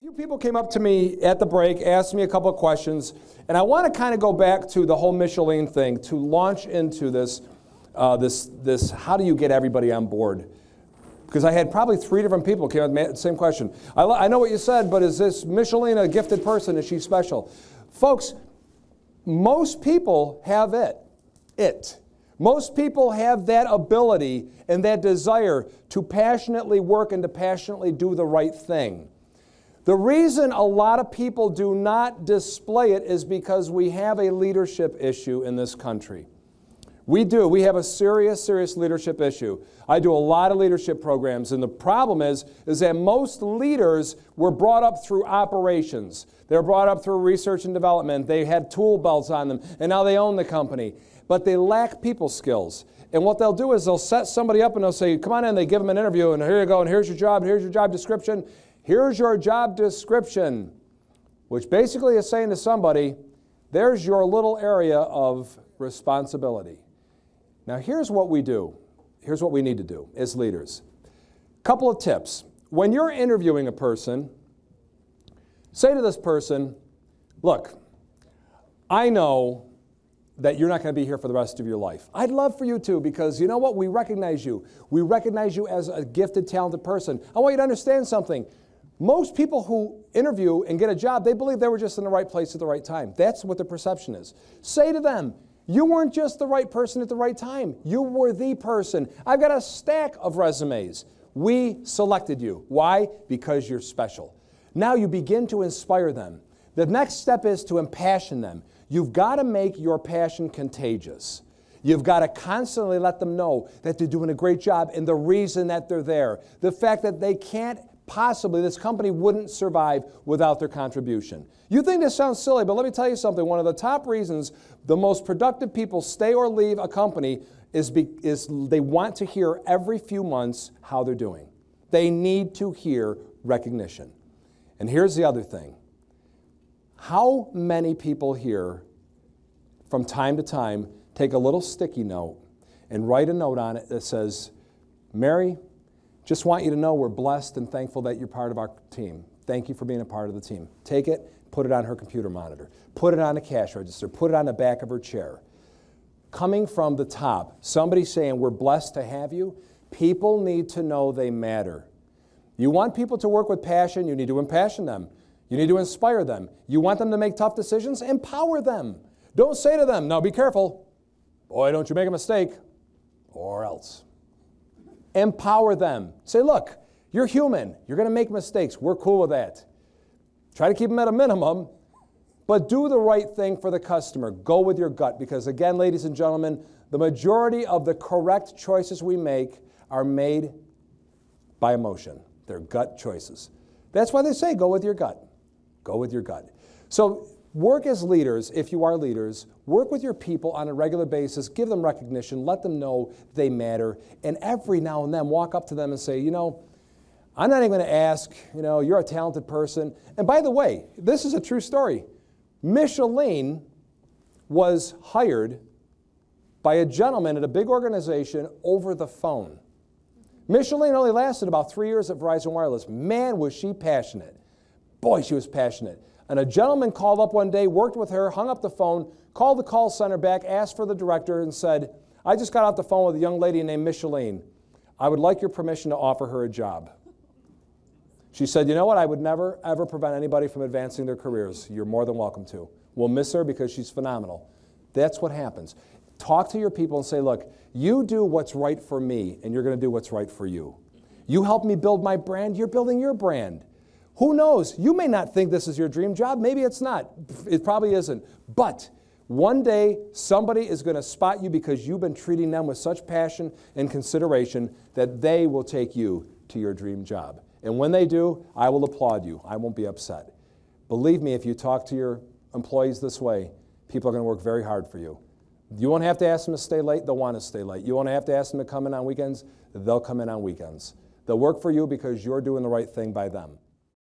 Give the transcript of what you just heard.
few people came up to me at the break, asked me a couple of questions, and I want to kind of go back to the whole Michelin thing to launch into this, this how do you get everybody on board? Because I had probably 3 different people came up with the same question. I know what you said, but is this Michelin a gifted person? Is she special? Folks, most people have it. Most people have that ability and that desire to passionately work and to passionately do the right thing. The reason a lot of people do not display it is because we have a leadership issue in this country. We do. We have a serious leadership issue. I do a lot of leadership programs, and the problem is that most leaders were brought up through operations. They were brought up through research and development. They had tool belts on them, and now they own the company. But they lack people skills. And what they'll do is they'll set somebody up and they'll say, come on in, they give them an interview, and here you go, and here's your job description. Here's your job description, which basically is saying to somebody, there's your little area of responsibility. Now here's what we do. Here's what we need to do as leaders. Couple of tips. When you're interviewing a person, say to this person, look, I know that you're not going to be here for the rest of your life. I'd love for you to, because you know what? We recognize you. We recognize you as a gifted, talented person. I want you to understand something. Most people who interview and get a job, they believe they were just in the right place at the right time. That's what the perception is. Say to them, you weren't just the right person at the right time. You were the person. I've got a stack of resumes. We selected you. Why? Because you're special. Now you begin to inspire them. The next step is to impassion them. You've got to make your passion contagious. You've got to constantly let them know that they're doing a great job and the reason that they're there. The fact that they can't possibly, this company wouldn't survive without their contribution. You think this sounds silly, but let me tell you something. One of the top reasons the most productive people stay or leave a company is they want to hear every few months how they're doing. They need to hear recognition. And here's the other thing. How many people here, from time to time, take a little sticky note and write a note on it that says, Mary, just want you to know we're blessed and thankful that you're part of our team. Thank you for being a part of the team. Take it, put it on her computer monitor. Put it on a cash register. Put it on the back of her chair. Coming from the top, somebody saying we're blessed to have you, people need to know they matter. You want people to work with passion, you need to impassion them. You need to inspire them. You want them to make tough decisions? Empower them. Don't say to them, now be careful. Boy, don't you make a mistake, or else. Empower them. Say, look, you're human. You're going to make mistakes. We're cool with that. Try to keep them at a minimum, but do the right thing for the customer. Go with your gut, because again, ladies and gentlemen, the majority of the correct choices we make are made by emotion. They're gut choices. That's why they say go with your gut. Go with your gut. So work as leaders, if you are leaders, work with your people on a regular basis, give them recognition, let them know they matter, and every now and then walk up to them and say, you know, I'm not even going to ask, you know, you're a talented person. And by the way, this is a true story. Michelin was hired by a gentleman at a big organization over the phone. Michelin only lasted about 3 years at Verizon Wireless. Man, was she passionate. Boy, she was passionate. And a gentleman called up one day, worked with her, hung up the phone, called the call center back, asked for the director, and said, I just got off the phone with a young lady named Michelin. I would like your permission to offer her a job. She said, you know what, I would never, ever prevent anybody from advancing their careers. You're more than welcome to. We'll miss her because she's phenomenal. That's what happens. Talk to your people and say, look, you do what's right for me, and you're going to do what's right for you. You help me build my brand, you're building your brand. Who knows? You may not think this is your dream job. Maybe it's not. It probably isn't. But one day, somebody is going to spot you because you've been treating them with such passion and consideration that they will take you to your dream job. And when they do, I will applaud you. I won't be upset. Believe me, if you talk to your employees this way, people are going to work very hard for you. You won't have to ask them to stay late. They'll want to stay late. You won't have to ask them to come in on weekends. They'll come in on weekends. They'll work for you because you're doing the right thing by them.